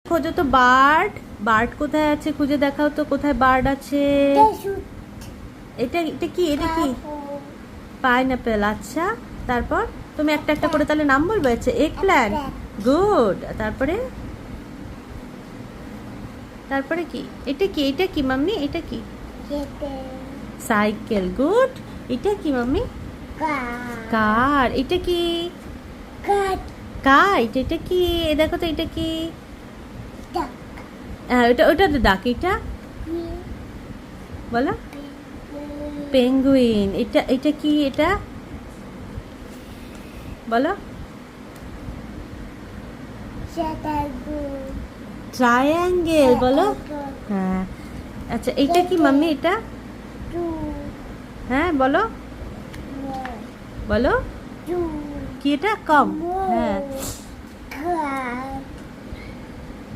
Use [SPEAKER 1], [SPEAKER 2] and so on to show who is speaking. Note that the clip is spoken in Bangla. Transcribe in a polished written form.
[SPEAKER 1] খোঁজো তো বার্ড। বার্ড কোথায় আছে খুঁজে দেখাও তো, কোথায় বার্ড আছে। এটা এটা কি, এটা কি? পাইনাপেল। আচ্ছা, তারপর তুমি একটা একটা করে তাহলে নাম বলবে। আচ্ছা, এগ প্ল্যান্ট, গুড। তারপরে তারপরে কি? এটা কি, এটা কি মাম্মি, এটা কি? Cycle, good. এটা কি মাম্মি? কার। এটা কি? কাইট। এটা কি? এ দেখো তো, এটা কি? হ্যাঁ, ওটা ওটা তো ডাক। এটা বলো। পেঙ্গুইন। এটা এটা কি? এটা বলো। ট্রায়াঙ্গেল, বলো। হ্যাঁ। আচ্ছা, এটা কি মাম্মি? এটা হ্যাঁ বলো, বলো কি? এটা কম। হ্যাঁ।